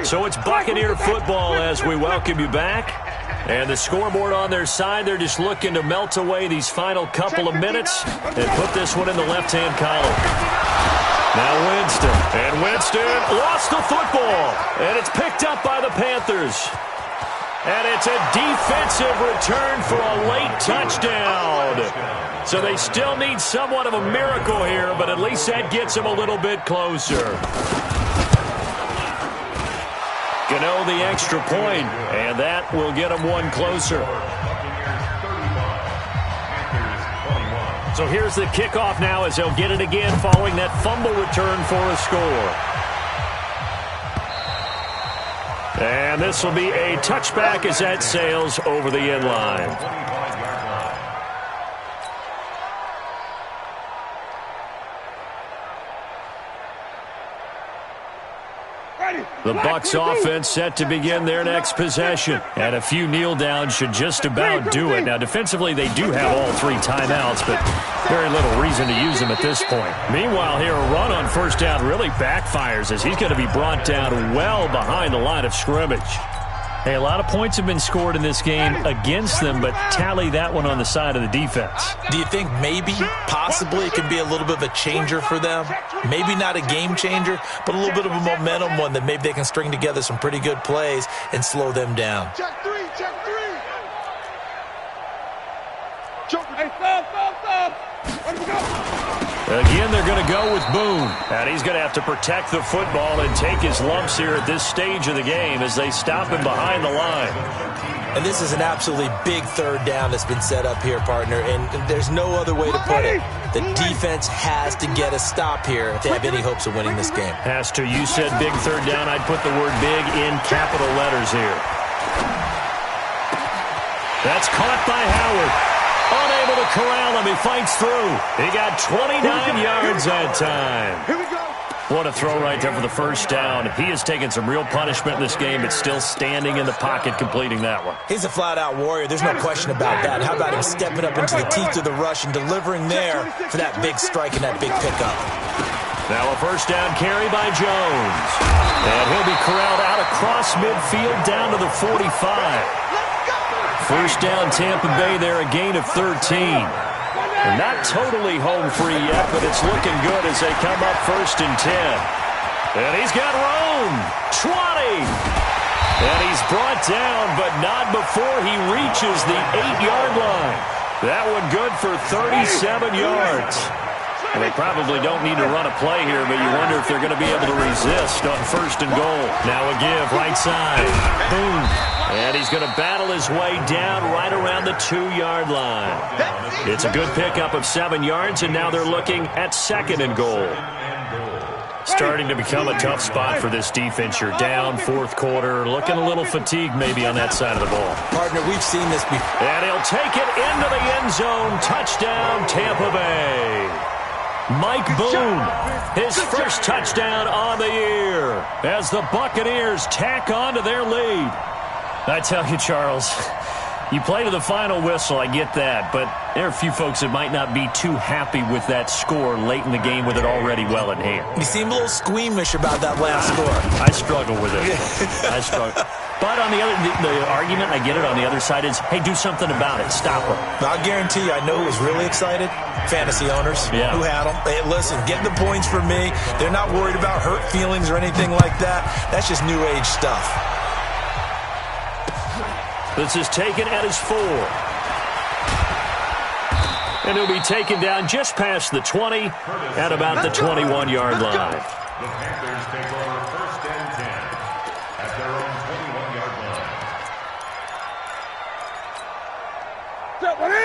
So it's Buccaneer football as we welcome you back. And the scoreboard on their side, they're just looking to melt away these final couple of minutes and put this one in the left-hand column. Now Winston. And Winston lost the football. And it's picked up by the Panthers. And it's a defensive return for a late touchdown. So they still need somewhat of a miracle here, but at least that gets them a little bit closer. Gano the extra point, and that will get them one closer. So here's the kickoff now as they'll get it again following that fumble return for a score. And this will be a touchback as that sails over the end line. The Bucs offense set to begin their next possession. And a few kneel downs should just about do it. Now, defensively, they do have all 3 timeouts, but very little reason to use them at this point. Meanwhile, here, a run on first down really backfires as he's going to be brought down well behind the line of scrimmage. Hey, a lot of points have been scored in this game against them, but tally that one on the side of the defense. Do you think maybe, possibly, it could be a little bit of a changer for them? Maybe not a game changer, but a little bit of a momentum one that maybe they can string together some pretty good plays and slow them down. Check 3. Hey, stop. Where do we go? Again, they're going to go with Boone. And he's going to have to protect the football and take his lumps here at this stage of the game as they stop him behind the line. And this is an absolutely big third down that's been set up here, partner, and there's no other way to put it. The defense has to get a stop here if they have any hopes of winning this game. Has to. You said big third down. I'd put the word big in capital letters here. That's caught by Howard. Unable to corral him. He fights through. He got 29 yards that time. Here we go. What a throw right there for the first down. He has taken some real punishment in this game, but still standing in the pocket completing that one. He's a flat-out warrior. There's no question about that. How about him stepping up into the teeth of the rush and delivering there for that big strike and that big pickup. Now a first down carry by Jones. And he'll be corralled out across midfield down to the 45. First down, Tampa Bay there, a gain of 13. And not totally home free yet, but it's looking good as they come up 1st and 10. And he's got room. 20. And he's brought down, but not before he reaches the 8-yard line. That one good for 37 yards. Well, they probably don't need to run a play here, but you wonder if they're going to be able to resist on 1st and goal. Now a give, right side. Boom. And he's going to battle his way down right around the 2-yard line. It's a good pickup of 7 yards, and now they're looking at 2nd and goal. Starting to become a tough spot for this defense. You're down 4th quarter, looking a little fatigued maybe on that side of the ball. Partner, we've seen this before. And he'll take it into the end zone. Touchdown, Tampa Bay. Mike Boone, his first touchdown on the year as the Buccaneers tack on to their lead. I tell you, Charles, you play to the final whistle, I get that, but there are a few folks that might not be too happy with that score late in the game with it already well in hand. You seem a little squeamish about that last score. I struggle with it. I struggle. But on the other, the argument, I get it, on the other side is, hey, do something about it. Stop them. I'll guarantee you, I know who was really excited. Fantasy owners who had them. Hey, listen, get the points for me. They're not worried about hurt feelings or anything like that. That's just new age stuff. This is taken at his 4. And he'll be taken down just past the 20 at about the 21-yard line. The Panthers take over 1st and 10 at their own 21-yard line.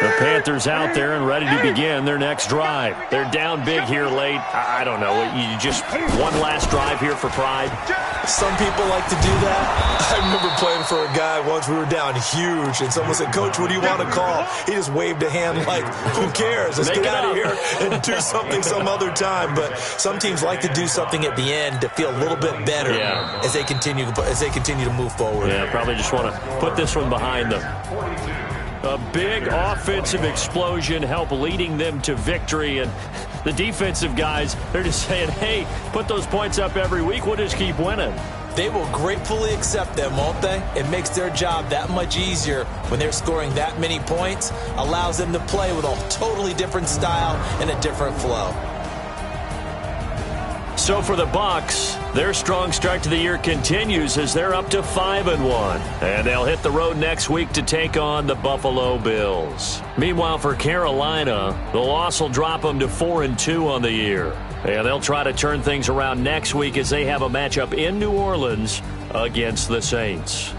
The Panthers out there and ready to begin their next drive. They're down big here late. I don't know. You just one last drive here for pride. Some people like to do that. I remember playing for a guy once. We were down huge, and someone said, "Coach, what do you want to call?" He just waved a hand like, "Who cares? Let's get out of here and do something some other time." But some teams like to do something at the end to feel a little bit better as they continue to move forward. Yeah, probably just want to put this one behind them. A big offensive explosion help leading them to victory, and the defensive guys, they're just saying, hey, put those points up every week, we'll just keep winning. They will gratefully accept them, won't they? It makes their job that much easier when they're scoring that many points, allows them to play with a totally different style and a different flow. So for the Bucs, their strong start to the year continues as they're up to 5-1. And they'll hit the road next week to take on the Buffalo Bills. Meanwhile, for Carolina, the loss will drop them to 4-2 on the year. And they'll try to turn things around next week as they have a matchup in New Orleans against the Saints.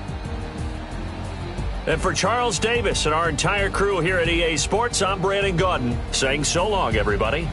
And for Charles Davis and our entire crew here at EA Sports, I'm Brandon Gaudin saying so long, everybody.